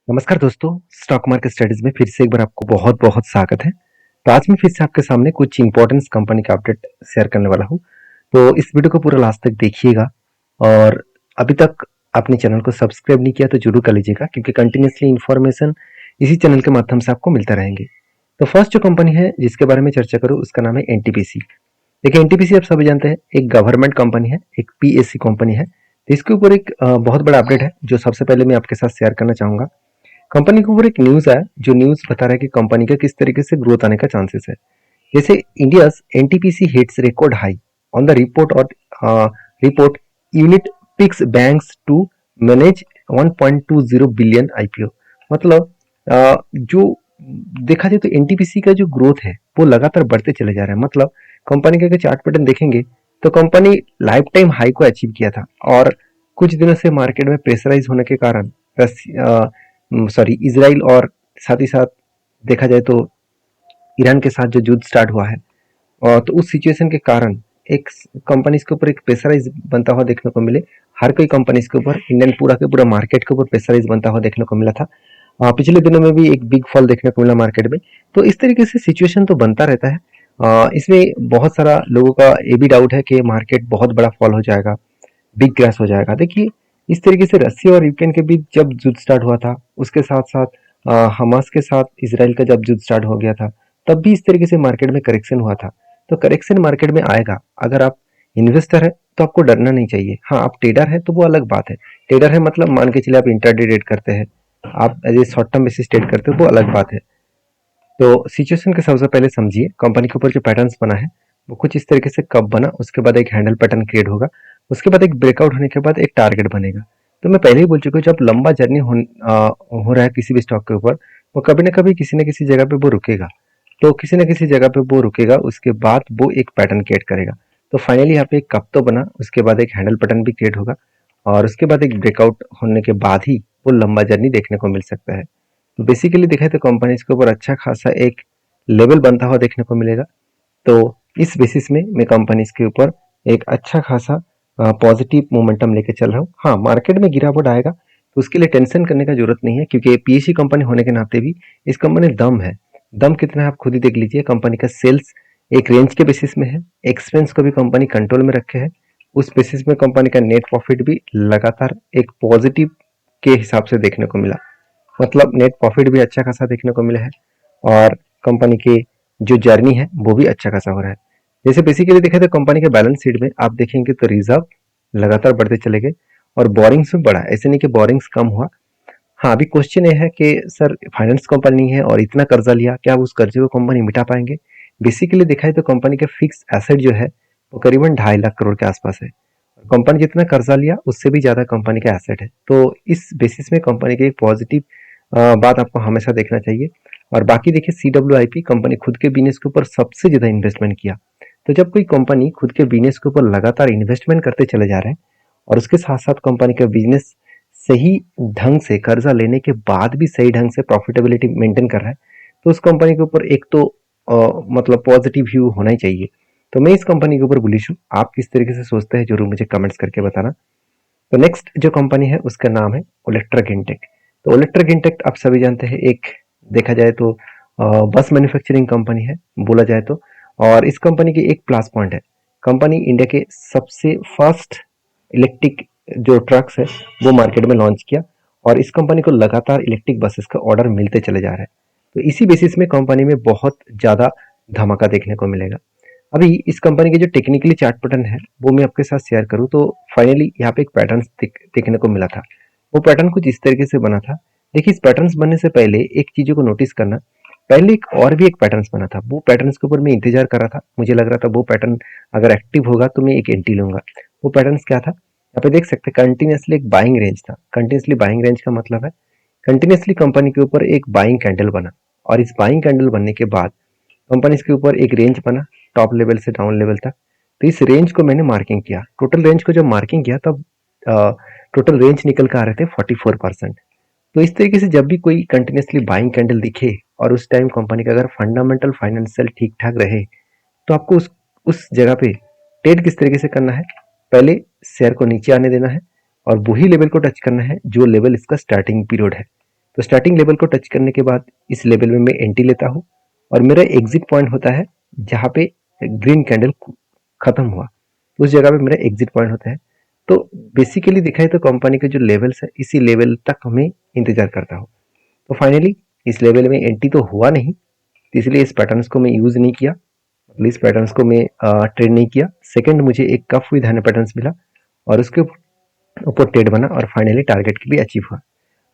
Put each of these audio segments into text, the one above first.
नमस्कार दोस्तों, stock market studies में फिर से एक बार आपको बहुत बहुत स्वागत है। तो आज मैं फिर से आपके सामने कुछ इंपॉर्टेंट कंपनी का अपडेट शेयर करने वाला हूँ। तो इस वीडियो को पूरा लास्ट तक देखिएगा और अभी तक आपने चैनल को सब्सक्राइब नहीं किया तो जरूर कर लीजिएगा, क्योंकि कंटिन्यूसली इन्फॉर्मेशन इसी चैनल के माध्यम से आपको मिलता रहेंगे। तो फर्स्ट जो कंपनी है जिसके बारे में चर्चा करूँ उसका नाम है एनटीपीसी। देखिए, एनटीपीसी आप सभी जानते हैं एक गवर्नमेंट कंपनी है, एक पीएससी कंपनी है। तो इसके ऊपर एक बहुत बड़ा अपडेट है जो सबसे पहले मैं आपके साथ शेयर करना चाहूंगा। कंपनी के ऊपर एक न्यूज आया जो न्यूज बता रहा है कि कंपनी का किस तरीके से ग्रोथ आने का चांसेस है। जैसे India's NTPC hits record high on the report और report unit picks banks to manage 1.20 billion IPO. मतलब जो देखा जाए तो एनटीपीसी का जो ग्रोथ है वो लगातार बढ़ते चले जा रहा है। मतलब कंपनी का अगर चार्ट पैटर्न देखेंगे तो कंपनी लाइफ टाइम हाई को अचीव किया था और कुछ दिनों से मार्केट में प्रेशराइज होने के कारण इसराइल और साथ ही साथ देखा जाए तो ईरान के साथ जो युद्ध स्टार्ट हुआ है, और तो उस सिचुएशन के कारण एक कंपनीज के ऊपर एक प्रेशराइज बनता हुआ देखने को मिले। हर कोई कंपनीज के ऊपर, इंडियन पूरा के पूरा मार्केट के ऊपर प्रेशराइज बनता हुआ देखने को मिला था। पिछले दिनों में भी एक बिग फॉल देखने को मिला मार्केट में। तो इस तरीके से सिचुएशन तो बनता रहता है। इसमें बहुत सारा लोगों का ये भी डाउट है कि मार्केट बहुत बड़ा फॉल हो जाएगा, बिग क्रैश हो जाएगा। देखिए, इस तरीके से रसिया और यूक्रेन के बीच जब युद्ध स्टार्ट हुआ था, उसके साथ साथ हमास के साथ इसराइल का जब युद्ध स्टार्ट हो गया था, तब भी इस तरीके से मार्केट में करेक्शन हुआ था। तो करेक्शन मार्केट में आएगा। अगर आप इन्वेस्टर है तो आपको डरना नहीं चाहिए। हाँ, आप ट्रेडर है तो वो अलग बात है। ट्रेडर है मतलब मान के चलिए आप इंट्राडे ट्रेड करते हैं, आप as a short term basis trade करते हो, वो अलग बात है। तो सिचुएशन के सबसे पहले समझिए कंपनी के ऊपर जो पैटर्न्स बना है वो कुछ इस तरीके से कब बना, उसके बाद एक हैंडल पैटर्न क्रिएट होगा, उसके बाद एक ब्रेकआउट होने के बाद एक टारगेट बनेगा। तो मैं पहले ही बोल चुका हूँ, जब लंबा जर्नी हो रहा है किसी भी स्टॉक के ऊपर, वो कभी ना कभी किसी न किसी जगह पे वो रुकेगा। तो किसी न किसी जगह पे वो रुकेगा, उसके बाद वो एक पैटर्न क्रिएट करेगा। तो फाइनली यहाँ पे एक कप तो बना, उसके बाद एक हैंडल पैटर्न भी क्रिएट होगा और उसके बाद एक ब्रेकआउट होने के बाद ही वो लंबा जर्नी देखने को मिल सकता है। तो बेसिकली देखा तो कंपनीज के ऊपर अच्छा खासा एक लेवल बनता हुआ देखने को मिलेगा। तो इस बेसिस में मैं कंपनीज के ऊपर एक अच्छा खासा पॉजिटिव मोमेंटम लेके चल रहा हूँ। हाँ, मार्केट में गिरावट आएगा तो उसके लिए टेंशन करने का जरूरत नहीं है, क्योंकि पीएससी कंपनी होने के नाते भी इस कंपनी में दम है। दम कितना है आप खुद ही देख लीजिए। कंपनी का सेल्स एक रेंज के बेसिस में है, एक्सपेंस को भी कंपनी कंट्रोल में रखे है। उस बेसिस में कंपनी का नेट प्रॉफिट भी लगातार एक पॉजिटिव के हिसाब से देखने को मिला। मतलब नेट प्रॉफिट भी अच्छा खासा देखने को मिला है और कंपनी की जो जर्नी है वो भी अच्छा खासा हो रहा है। जैसे बेसिकली देखा तो कंपनी के बैलेंस शीट में आप देखेंगे तो रिजर्व लगातार बढ़ते चले गए और बोरिंग्स भी बढ़ा, ऐसे नहीं कि बोरिंग्स कम हुआ। हाँ, अभी क्वेश्चन ये है कि सर फाइनेंस कंपनी है और इतना कर्जा लिया, क्या आप उस कर्जे को कंपनी मिटा पाएंगे? बेसिकली देखा है तो कंपनी के फिक्स एसेट जो है वो करीबन 2.5 लाख करोड़ के आसपास है। कंपनी जितना कर्जा लिया उससे भी ज्यादा कंपनी का एसेट है। तो इस बेसिस में कंपनी की एक पॉजिटिव बात आपको हमेशा देखना चाहिए। और बाकी देखिए, CWIP कंपनी खुद के बिजनेस के ऊपर सबसे ज्यादा इन्वेस्टमेंट किया। तो जब कोई कंपनी खुद के बिजनेस के ऊपर लगातार इन्वेस्टमेंट करते चले जा रहे हैं और उसके साथ साथ कंपनी का बिजनेस सही ढंग से कर्जा लेने के बाद भी सही ढंग से प्रॉफिटेबिलिटी मेंटेन कर रहा है, तो उस कंपनी के ऊपर एक तो मतलब पॉजिटिव व्यू होना ही चाहिए। तो मैं इस कंपनी के ऊपर बुलिश हूँ। आप किस तरीके से सोचते हैं जरूर मुझे कमेंट्स करके बताना। तो नेक्स्ट जो कंपनी है उसका नाम है ओलेक्ट्रा गिनटेक। तो ओलेक्ट्रा गिनटेक आप सभी जानते हैं एक देखा जाए तो बस मैन्युफैक्चरिंग कंपनी है बोला जाए तो। और इस कंपनी की एक प्लस पॉइंट है, कंपनी इंडिया के सबसे फर्स्ट इलेक्ट्रिक जो ट्रक्स है वो मार्केट में लॉन्च किया और इस कंपनी को लगातार इलेक्ट्रिक बसेस का ऑर्डर मिलते चले जा रहे हैं। तो इसी बेसिस में कंपनी में बहुत ज़्यादा धमाका देखने को मिलेगा। अभी इस कंपनी के जो टेक्निकली चार्ट पैटर्न है वो मैं आपके साथ शेयर करूं तो फाइनली यहाँ पे एक पैटर्न देखने को मिला था। वो पैटर्न कुछ इस तरीके से बना था। देखिए, इस पैटर्न्स बनने से पहले एक चीजों को नोटिस करना, पहले एक और भी एक पैटर्न्स बना था। वो पैटर्न्स के ऊपर मैं इंतजार कर रहा था, मुझे लग रहा था वो पैटर्न अगर एक्टिव होगा तो मैं एक एंट्री लूंगा। वो पैटर्न्स क्या था, यहाँ पे देख सकते हैं कंटिन्यूसली एक बाइंग रेंज था। कंटिन्यूसली बाइंग रेंज का मतलब है कंटिन्यूसली कंपनी के ऊपर एक बाइंग कैंडल बना और इस बाइंग कैंडल बनने के बाद कंपनी के ऊपर एक रेंज बना, टॉप लेवल से डाउन लेवल तक। तो इस रेंज को मैंने मार्किंग किया, टोटल रेंज को जब मार्किंग किया तब टोटल रेंज निकल कर आ रहे थे 44%। तो इस तरीके से जब भी कोई कंटिन्यूसली बाइंग कैंडल दिखे और उस टाइम कंपनी का अगर फंडामेंटल फाइनेंशियल ठीक ठाक रहे तो आपको उस जगह पे ट्रेड किस तरीके से करना है, पहले शेयर को नीचे आने देना है और वही लेवल को टच करना है जो लेवल इसका स्टार्टिंग पीरियड है। तो स्टार्टिंग लेवल को टच करने के बाद इस लेवल में मैं एंट्री लेता हूँ और मेरा एग्जिट पॉइंट होता है जहाँ पे ग्रीन कैंडल खत्म हुआ, उस जगह पे मेरा एग्जिट पॉइंट होता है। तो बेसिकली देखा है तो कंपनी के जो लेवल्स है इसी लेवल तक हमें इंतजार करता हो। तो फाइनली इस लेवल में एंट्री तो हुआ नहीं, तो इसलिए इस पैटर्न्स को मैं यूज नहीं किया, इस पैटर्न्स को मैं ट्रेड नहीं किया। सेकंड, मुझे एक कफ विद हैंड पैटर्न्स मिला और उसके ऊपर ट्रेड बना और फाइनली टारगेट भी अचीव हुआ।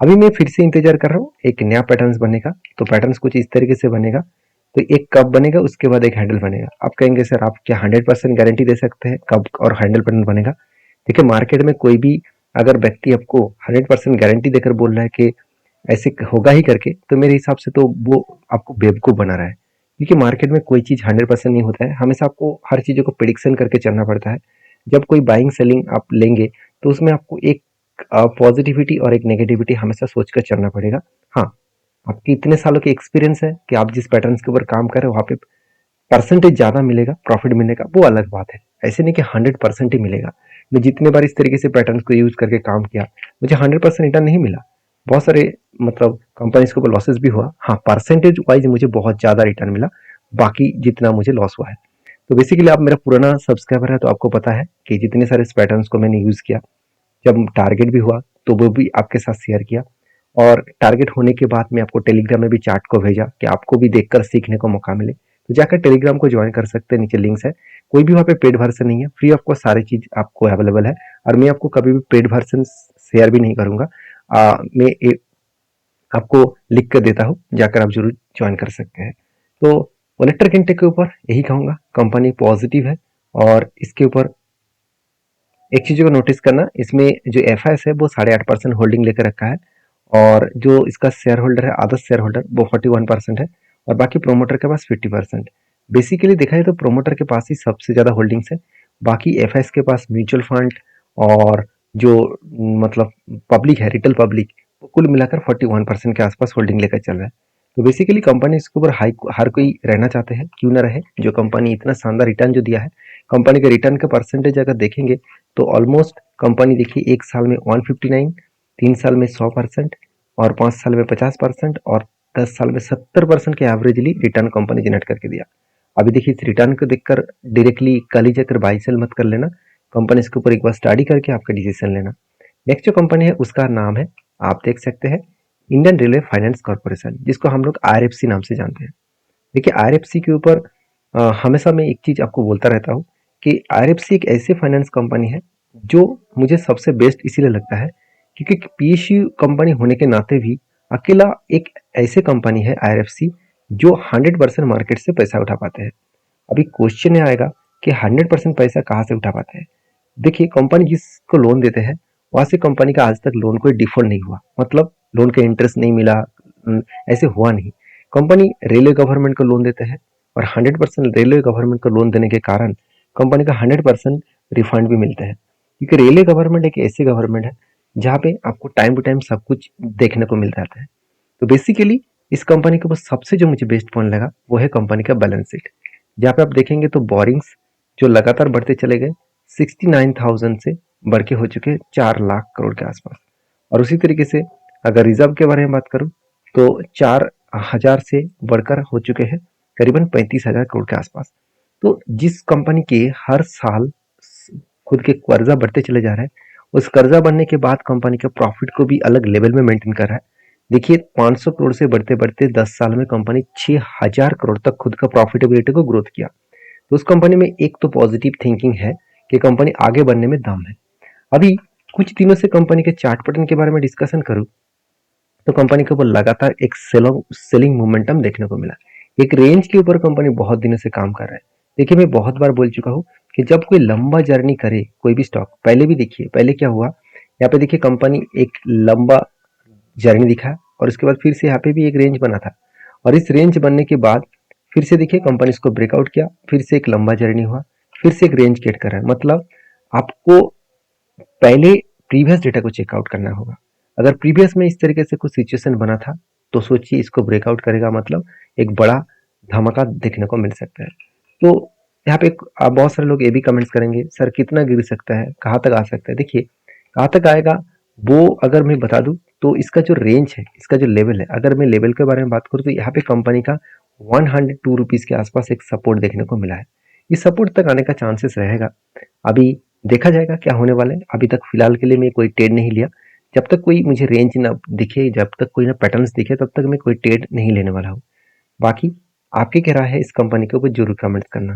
अभी मैं फिर से इंतजार कर रहा हूँ एक नया पैटर्न्स बनने का। तो पैटर्न्स कुछ इस तरीके से बनेगा, तो एक कप बनेगा, उसके बाद एक हैंडल बनेगा। आप कहेंगे सर आप क्या 100% गारंटी दे सकते हैं कप और हैंडल पैटर्न बनेगा? देखिए मार्केट में कोई भी अगर व्यक्ति आपको 100% गारंटी देकर बोल रहा है कि ऐसे होगा ही करके, तो मेरे हिसाब से तो वो आपको बेवकूफ बना रहा है। क्योंकि मार्केट में कोई चीज 100% नहीं होता है, हमेशा आपको हर चीजों को प्रिडिक्शन करके चलना पड़ता है। जब कोई बाइंग सेलिंग आप लेंगे तो उसमें आपको एक पॉजिटिविटी और एक नेगेटिविटी हमेशा सोचकर चलना पड़ेगा। हाँ, आपकी इतने सालों की एक्सपीरियंस है कि आप जिस पैटर्न्स के ऊपर काम कर रहे हो वहाँ पे परसेंटेज ज़्यादा मिलेगा, प्रॉफिट मिलेगा, वो अलग बात है। ऐसे नहीं कि 100% ही मिलेगा। मैं जितने बार इस तरीके से पैटर्न्स को यूज करके काम किया, मुझे 100% रिटर्न नहीं मिला। बहुत सारे मतलब कंपनीज के ऊपर लॉसेस भी हुआ। हाँ, परसेंटेज वाइज मुझे बहुत ज़्यादा रिटर्न मिला, बाकी जितना मुझे लॉस हुआ है। तो बेसिकली आप मेरा पुराना सब्सक्राइबर है तो आपको पता है कि जितने सारे पैटर्न्स को मैंने यूज़ किया, जब टारगेट भी हुआ तो वो भी आपके साथ शेयर किया। और टारगेट होने के बाद मैं आपको टेलीग्राम में भी चार्ट को भेजा कि आपको भी देखकर सीखने को मौका मिले। तो जाकर टेलीग्राम को ज्वाइन कर सकते हैं, नीचे लिंक्स है। कोई भी वहाँ पे पेड वर्जन नहीं है, फ्री ऑफ कॉस्ट सारी चीज आपको अवेलेबल है। और मैं आपको कभी भी पेड वर्जन शेयर भी नहीं करूंगा। मैं आपको लिख कर देता हूँ, जाकर आप जरूर ज्वाइन कर सकते हैं। तो इलेक्ट्रिक इंटेक के ऊपर यही कहूंगा, कंपनी पॉजिटिव है। और इसके ऊपर एक चीज को नोटिस करना, इसमें जो एफ है वो 8.5% होल्डिंग लेकर रखा है। और जो इसका शेयर होल्डर है, आदर्श शेयर होल्डर, वो 41% है। और बाकी प्रोमोटर के पास 50%। बेसिकली देखा है तो प्रोमोटर के पास ही सबसे ज्यादा होल्डिंग्स है। बाकी एफ के पास म्यूचुअल फंड और जो मतलब पब्लिक है, रिटेल पब्लिक, वो कुल मिलाकर 41% के आसपास होल्डिंग लेकर चल रहा है। तो बेसिकली कंपनी इसके ऊपर हाई हर कोई रहना चाहते हैं, क्यों ना रहे। जो कंपनी इतना शानदार रिटर्न जो दिया है, कंपनी के रिटर्न का परसेंटेज अगर देखेंगे तो ऑलमोस्ट कंपनी देखिए 1 साल में 159, 3 साल में 100% और 5 साल में 50% और 10 साल में 70% के एवरेजली रिटर्न कंपनी जनरेट करके दिया। अभी देखिए इस रिटर्न को देखकर डायरेक्टली कल ही जाकर बाई सेल मत कर लेना, कंपनी इसके ऊपर एक बार स्टडी करके आपका डिसीजन लेना। नेक्स्ट जो कंपनी है उसका नाम है, आप देख सकते हैं, इंडियन रेलवे फाइनेंस कॉर्पोरेशन, जिसको हम लोग आरएफसी नाम से जानते हैं। देखिए आरएफसी के ऊपर हमेशा मैं एक चीज आपको बोलता रहता हूँ कि आरएफसी एक ऐसी फाइनेंस कंपनी है जो मुझे सबसे बेस्ट इसीलिए लगता है क्योंकि पीएसयू कंपनी होने के नाते भी अकेला एक ऐसे कंपनी है आरएफसी जो 100% मार्केट से पैसा उठा पाते हैं। अभी क्वेश्चन ये आएगा कि 100% पैसा कहाँ से उठा पाते हैं। देखिए कंपनी जिसको लोन देते हैं वहां से कंपनी का आज तक लोन कोई डिफॉल्ट नहीं हुआ, मतलब लोन का इंटरेस्ट नहीं मिला, ऐसे हुआ नहीं। कंपनी रेलवे गवर्नमेंट को लोन देते हैं और 100% रेलवे गवर्नमेंट को लोन देने के कारण कंपनी का 100% रिफंड भी मिलता है। क्योंकि रेलवे गवर्नमेंट एक ऐसी गवर्नमेंट है जहाँ पे आपको टाइम टू टाइम सब कुछ देखने को मिल जाता है। तो बेसिकली इस कंपनी के ऊपर सबसे जो मुझे बेस्ट पॉइंट लगा वो है कंपनी का बैलेंस शीट। जहाँ पे आप देखेंगे तो बोरिंग्स जो लगातार बढ़ते चले गए, 69,000 से बढ़ के हो चुके 4 लाख करोड़ के आसपास। और उसी तरीके से अगर रिजर्व के बारे में बात करूं तो 4,000 से बढ़कर हो चुके हैं करीबन 35,000 करोड़ के आसपास। तो जिस कंपनी के हर साल खुद के कर्जा बढ़ते चले जा रहे हैं, उस कर्जा बढ़ने के बाद कंपनी के प्रॉफिट को भी अलग लेवल में मेंटेन कर रहा है। देखिए 500 करोड़ से बढ़ते बढ़ते 10 साल में कंपनी 6,000 करोड़ तक खुद का प्रॉफिटेबिलिटी को ग्रोथ किया। तो उस कंपनी में एक तो पॉजिटिव थिंकिंग है कि कंपनी आगे बढ़ने में दम है। अभी कुछ दिनों से कंपनी के चार्ट पैटर्न के बारे में डिस्कशन करूं तो कंपनी के ऊपर लगातार एक सेलिंग मोमेंटम देखने को मिला। एक रेंज के ऊपर कंपनी बहुत दिनों से काम कर रहा है। देखिए मैं बहुत बार बोल चुका हूँ कि जब कोई लंबा जर्नी करे कोई भी स्टॉक, पहले भी देखिए पहले क्या हुआ, यहाँ पे देखिए कंपनी एक लंबा जर्नी दिखा और उसके बाद फिर से यहाँ पे भी एक रेंज बना था। और इस रेंज बनने के बाद फिर से देखिए कंपनी इसको ब्रेकआउट किया, फिर से एक लंबा जर्नी हुआ, फिर से एक रेंज क्रिएट कर रहा है। मतलब आपको पहले प्रीवियस डेटा को चेकआउट करना होगा। अगर प्रीवियस में इस तरीके से कुछ सिचुएशन बना था तो सोचिए इसको ब्रेकआउट करेगा, मतलब एक बड़ा धमाका देखने को मिल सकता है। तो यहाँ पे बहुत सारे लोग ये भी कमेंट्स करेंगे सर कितना गिर सकता है, कहाँ तक आ सकता है। देखिए कहाँ तक आएगा वो अगर मैं बता दूं तो इसका जो रेंज है, इसका जो लेवल है, अगर मैं लेवल के बारे में बात करूँ तो यहाँ पे कंपनी का 102 रुपीज़ के आसपास एक सपोर्ट देखने को मिला है। इस सपोर्ट तक आने का चांसेस रहेगा। अभी देखा जाएगा क्या होने वाला है। अभी तक फिलहाल के लिए मैं कोई ट्रेड नहीं लिया। जब तक कोई मुझे रेंज ना दिखे, जब तक कोई ना पैटर्न्स दिखे, तब तक मैं कोई ट्रेड नहीं लेने वाला हूँ। बाकी आपकी क्या राय है इस कंपनी के ऊपर, जरूर कमेंट्स करना।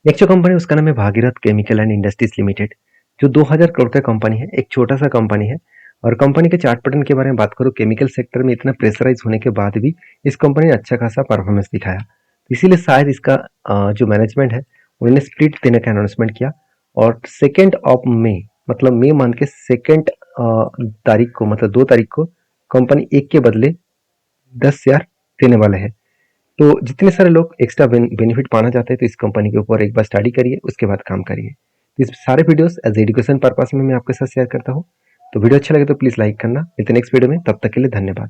नेक्स्ट जो कंपनी उसका नाम है Bhagirath chemical and industries limited, जो 2000 करोड़ का कंपनी है, एक छोटा सा कंपनी है। और कंपनी के चार्ट पैटर्न के बारे में बात करूँ, केमिकल सेक्टर में इतना प्रेशराइज होने के बाद भी इस कंपनी ने अच्छा खासा परफॉर्मेंस दिखाया। इसीलिए शायद इसका जो मैनेजमेंट है उन्होंने स्प्लिट देने का अनाउंसमेंट किया। और 2 ऑफ मई, मतलब मई मंथ के 2 तारीख को, मतलब 2 तारीख को कंपनी 1 के बदले 10 शेयर देने वाले हैं। तो जितने सारे लोग एक्स्ट्रा बेनिफिट पाना चाहते हैं तो इस कंपनी के ऊपर एक बार स्टडी करिए, उसके बाद काम करिए। इस सारे वीडियोस एज एजुकेशन पर्पस में मैं आपके साथ शेयर करता हूँ। तो वीडियो अच्छा लगे तो प्लीज़ लाइक करना। मिलते हैं नेक्स्ट वीडियो में, तब तक के लिए धन्यवाद।